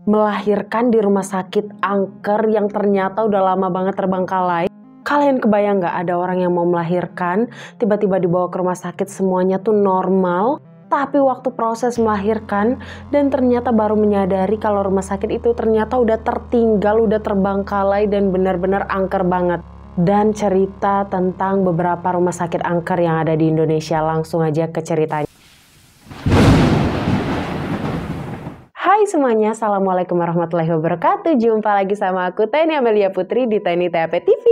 melahirkan di rumah sakit angker yang ternyata udah lama banget terbengkalai. Kalian kebayang gak ada orang yang mau melahirkan, tiba-tiba dibawa ke rumah sakit semuanya tuh normal, tapi waktu proses melahirkan dan ternyata baru menyadari kalau rumah sakit itu ternyata udah tertinggal, udah terbengkalai dan benar-benar angker banget. Dan cerita tentang beberapa rumah sakit angker yang ada di Indonesia, langsung aja ke ceritanya. Hai semuanya, Assalamualaikum warahmatullahi wabarakatuh. Jumpa lagi sama aku Teni Amelia Putri di Teni TAP TV.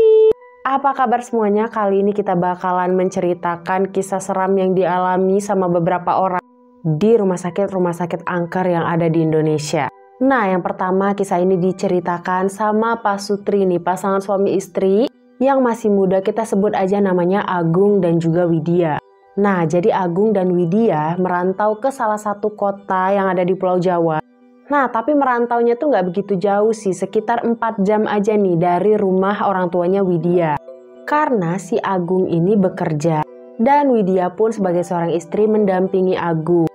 Apa kabar semuanya? Kali ini kita bakalan menceritakan kisah seram yang dialami sama beberapa orang di rumah sakit angker yang ada di Indonesia. Nah, yang pertama kisah ini diceritakan sama Pak Sutri nih, pasangan suami istri yang masih muda, kita sebut aja namanya Agung dan juga Widya. Nah, jadi Agung dan Widya merantau ke salah satu kota yang ada di Pulau Jawa. Nah, tapi merantaunya tuh nggak begitu jauh sih, sekitar 4 jam aja nih dari rumah orang tuanya Widya. Karena si Agung ini bekerja, dan Widya pun sebagai seorang istri mendampingi Agung.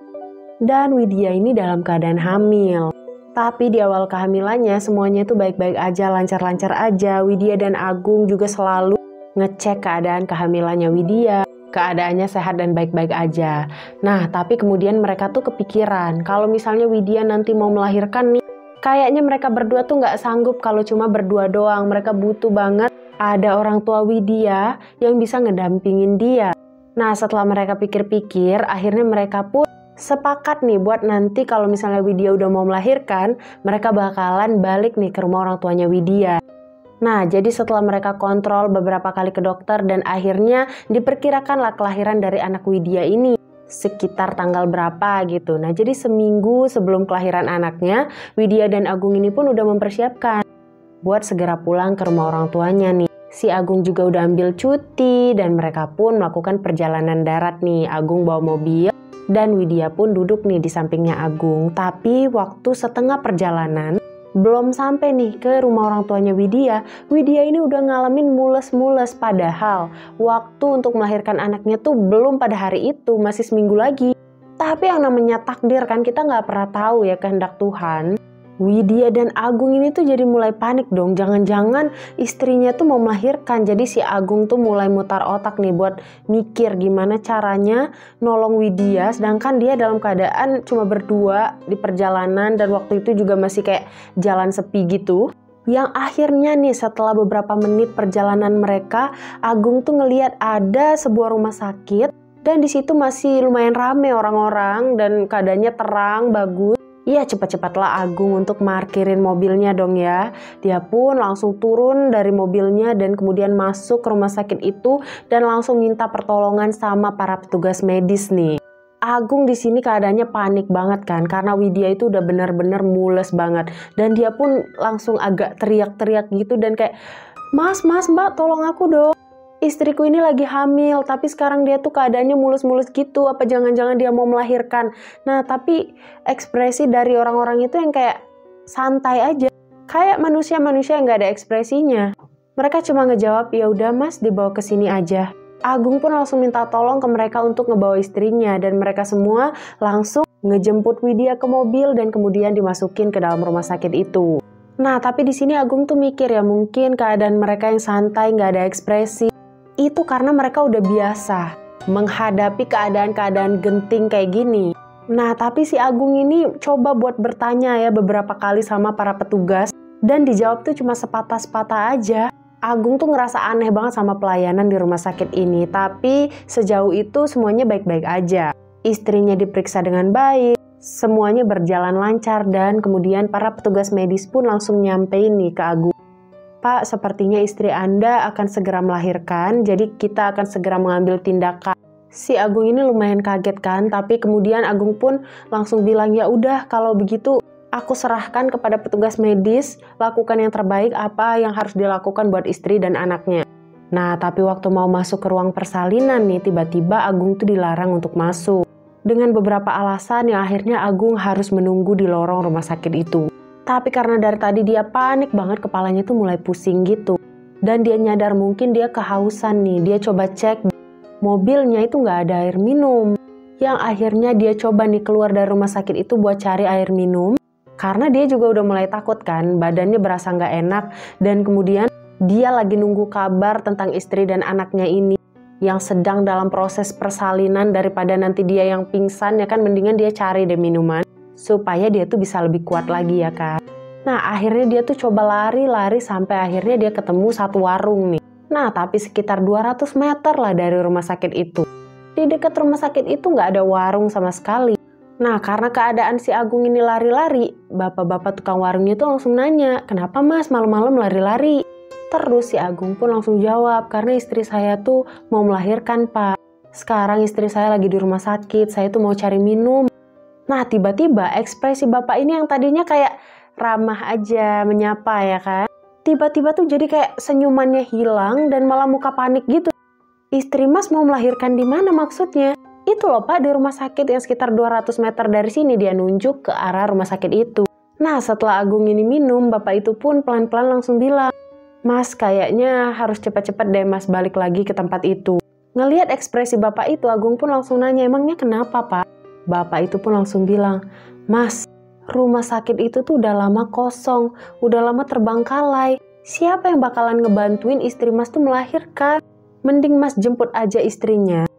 Dan Widya ini dalam keadaan hamil. Tapi di awal kehamilannya semuanya tuh baik-baik aja, lancar-lancar aja. Widya dan Agung juga selalu ngecek keadaan kehamilannya Widya. Keadaannya sehat dan baik-baik aja. Nah, tapi kemudian mereka tuh kepikiran kalau misalnya Widya nanti mau melahirkan nih, kayaknya mereka berdua tuh nggak sanggup kalau cuma berdua doang. Mereka butuh banget ada orang tua Widya yang bisa ngedampingin dia. Nah, setelah mereka pikir-pikir, akhirnya mereka pun sepakat nih buat nanti kalau misalnya Widya udah mau melahirkan, mereka bakalan balik nih ke rumah orang tuanya Widya. Nah, jadi setelah mereka kontrol beberapa kali ke dokter dan akhirnya diperkirakanlah kelahiran dari anak Widya ini sekitar tanggal berapa gitu. Nah, jadi seminggu sebelum kelahiran anaknya, Widya dan Agung ini pun udah mempersiapkan buat segera pulang ke rumah orang tuanya nih. Si Agung juga udah ambil cuti dan mereka pun melakukan perjalanan darat nih. Agung bawa mobil dan Widya pun duduk nih di sampingnya Agung. Tapi waktu setengah perjalanan, belum sampai nih ke rumah orang tuanya Widya ini udah ngalamin mules-mules, padahal waktu untuk melahirkan anaknya tuh belum pada hari itu, masih seminggu lagi. Tapi yang namanya takdir kan, kita nggak pernah tahu ya kehendak Tuhan. Widya dan Agung ini tuh jadi mulai panik dong, jangan-jangan istrinya tuh mau melahirkan. Jadi si Agung tuh mulai mutar otak nih buat mikir gimana caranya nolong Widya, sedangkan dia dalam keadaan cuma berdua di perjalanan dan waktu itu juga masih kayak jalan sepi gitu. Yang akhirnya nih setelah beberapa menit perjalanan mereka, Agung tuh ngelihat ada sebuah rumah sakit dan di situ masih lumayan rame orang-orang dan keadaannya terang, bagus. Iya, cepat-cepatlah Agung untuk markirin mobilnya dong ya. Dia pun langsung turun dari mobilnya dan kemudian masuk ke rumah sakit itu dan langsung minta pertolongan sama para petugas medis nih. Agung di sini keadaannya panik banget kan, karena Widya itu udah benar-benar mules banget dan dia pun langsung agak teriak-teriak gitu dan kayak, Mas, Mbak, tolong aku dong. Istriku ini lagi hamil, tapi sekarang dia tuh keadaannya mulus-mulus gitu, apa jangan-jangan dia mau melahirkan. Nah, tapi ekspresi dari orang-orang itu yang kayak santai aja, kayak manusia-manusia yang gak ada ekspresinya. Mereka cuma ngejawab, ya udah Mas, dibawa ke sini aja. Agung pun langsung minta tolong ke mereka untuk ngebawa istrinya dan mereka semua langsung ngejemput Widya ke mobil dan kemudian dimasukin ke dalam rumah sakit itu. Nah, tapi di sini Agung tuh mikir ya, mungkin keadaan mereka yang santai, gak ada ekspresi, itu karena mereka udah biasa menghadapi keadaan-keadaan genting kayak gini. Nah, tapi si Agung ini coba buat bertanya ya beberapa kali sama para petugas dan dijawab tuh cuma sepatah-sepatah aja. Agung tuh ngerasa aneh banget sama pelayanan di rumah sakit ini, tapi sejauh itu semuanya baik-baik aja. Istrinya diperiksa dengan baik, semuanya berjalan lancar dan kemudian para petugas medis pun langsung nyampein nih ke Agung. Pak, sepertinya istri Anda akan segera melahirkan, jadi kita akan segera mengambil tindakan. Si Agung ini lumayan kaget kan, tapi kemudian Agung pun langsung bilang, ya udah kalau begitu aku serahkan kepada petugas medis, lakukan yang terbaik apa yang harus dilakukan buat istri dan anaknya. Nah, tapi waktu mau masuk ke ruang persalinan nih, tiba-tiba Agung tuh dilarang untuk masuk. Dengan beberapa alasan yang akhirnya Agung harus menunggu di lorong rumah sakit itu. Tapi karena dari tadi dia panik banget, kepalanya tuh mulai pusing gitu. Dan dia nyadar mungkin dia kehausan nih. Dia coba cek mobilnya itu nggak ada air minum. Yang akhirnya dia coba nih keluar dari rumah sakit itu buat cari air minum. Karena dia juga udah mulai takut kan, badannya berasa nggak enak. Dan kemudian dia lagi nunggu kabar tentang istri dan anaknya ini yang sedang dalam proses persalinan, daripada nanti dia yang pingsan ya kan, mendingan dia cari deh minuman supaya dia tuh bisa lebih kuat lagi ya kan. Nah akhirnya dia tuh coba lari sampai akhirnya dia ketemu satu warung nih. Nah tapi sekitar 200 meter lah dari rumah sakit itu. Di dekat rumah sakit itu nggak ada warung sama sekali. Nah karena keadaan si Agung ini lari-lari, bapak-bapak tukang warungnya tuh langsung nanya, kenapa mas malam-malam lari-lari? Terus si Agung pun langsung jawab, karena istri saya tuh mau melahirkan pak. Sekarang istri saya lagi di rumah sakit, saya tuh mau cari minum. Nah tiba-tiba ekspresi bapak ini yang tadinya kayak ramah aja, menyapa ya kan. Tiba-tiba tuh jadi kayak senyumannya hilang dan malah muka panik gitu. Istri mas mau melahirkan di mana maksudnya? Itu loh pak, di rumah sakit yang sekitar 200 meter dari sini. Dia nunjuk ke arah rumah sakit itu. Nah setelah Agung ini minum, bapak itu pun pelan-pelan langsung bilang, mas kayaknya harus cepat-cepat deh mas balik lagi ke tempat itu. Ngelihat ekspresi bapak itu, Agung pun langsung nanya, emangnya kenapa pak? Bapak itu pun langsung bilang, mas rumah sakit itu tuh udah lama kosong, udah lama terbengkalai. Siapa yang bakalan ngebantuin istri mas tuh melahirkan? Mending mas jemput aja istrinya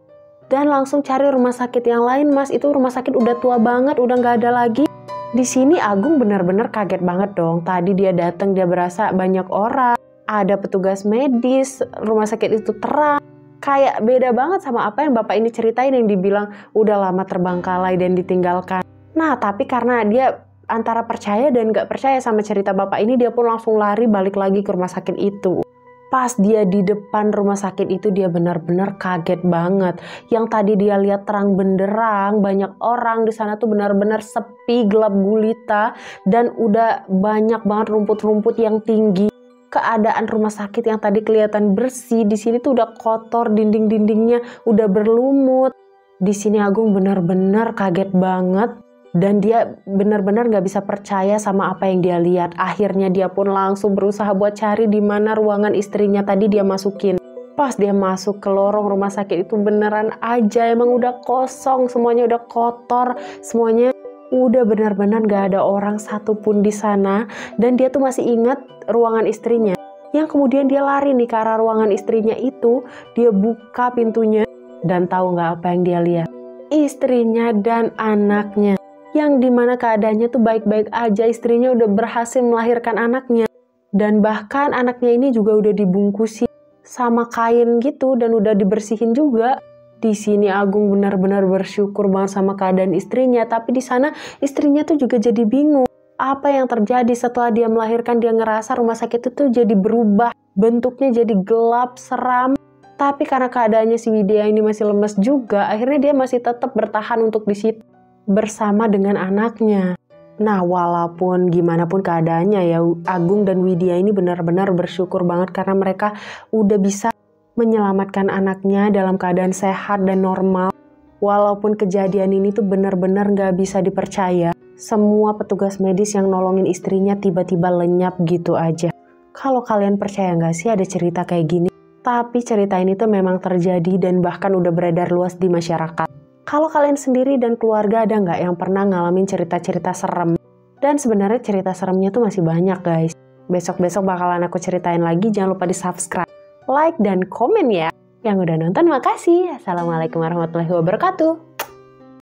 dan langsung cari rumah sakit yang lain mas, itu rumah sakit udah tua banget, udah nggak ada lagi. Di sini Agung benar-benar kaget banget dong. Tadi dia datang dia berasa banyak orang, ada petugas medis, rumah sakit itu terang. Kayak beda banget sama apa yang bapak ini ceritain yang dibilang udah lama terbengkalai dan ditinggalkan. Nah tapi karena dia antara percaya dan nggak percaya sama cerita bapak ini, dia pun langsung lari balik lagi ke rumah sakit itu. Pas dia di depan rumah sakit itu dia benar-benar kaget banget. Yang tadi dia lihat terang benderang, banyak orang di sana tuh benar-benar sepi, gelap gulita, dan udah banyak banget rumput-rumput yang tinggi. Keadaan rumah sakit yang tadi kelihatan bersih, di sini tuh udah kotor, dinding-dindingnya udah berlumut. Di sini Agung benar-benar kaget banget. Dan dia benar-benar gak bisa percaya sama apa yang dia lihat. Akhirnya dia pun langsung berusaha buat cari di mana ruangan istrinya tadi dia masukin. Pas dia masuk ke lorong rumah sakit itu beneran aja emang udah kosong, semuanya udah kotor, semuanya udah benar-benar gak ada orang satupun di sana. Dan dia tuh masih ingat ruangan istrinya. Yang kemudian dia lari nih ke arah ruangan istrinya itu, dia buka pintunya dan tahu gak apa yang dia lihat? Istrinya dan anaknya. Yang dimana keadaannya tuh baik-baik aja, istrinya udah berhasil melahirkan anaknya. Dan bahkan anaknya ini juga udah dibungkusin sama kain gitu dan udah dibersihin juga. Di sini Agung benar-benar bersyukur banget sama keadaan istrinya, tapi di sana istrinya tuh juga jadi bingung. Apa yang terjadi setelah dia melahirkan? Dia ngerasa rumah sakit itu jadi berubah, bentuknya jadi gelap, seram. Tapi karena keadaannya si Widya ini masih lemes juga, akhirnya dia masih tetap bertahan untuk di situ bersama dengan anaknya. Nah walaupun gimana pun keadaannya ya, Agung dan Widya ini benar-benar bersyukur banget karena mereka udah bisa menyelamatkan anaknya dalam keadaan sehat dan normal. Walaupun kejadian ini tuh benar-benar gak bisa dipercaya. Semua petugas medis yang nolongin istrinya tiba-tiba lenyap gitu aja. Kalau kalian percaya gak sih ada cerita kayak gini? Tapi cerita ini tuh memang terjadi dan bahkan udah beredar luas di masyarakat. Kalau kalian sendiri dan keluarga ada nggak yang pernah ngalamin cerita-cerita serem? Dan sebenarnya cerita seremnya tuh masih banyak guys. Besok-besok bakalan aku ceritain lagi, jangan lupa di subscribe, like, dan komen ya. Yang udah nonton makasih. Assalamualaikum warahmatullahi wabarakatuh.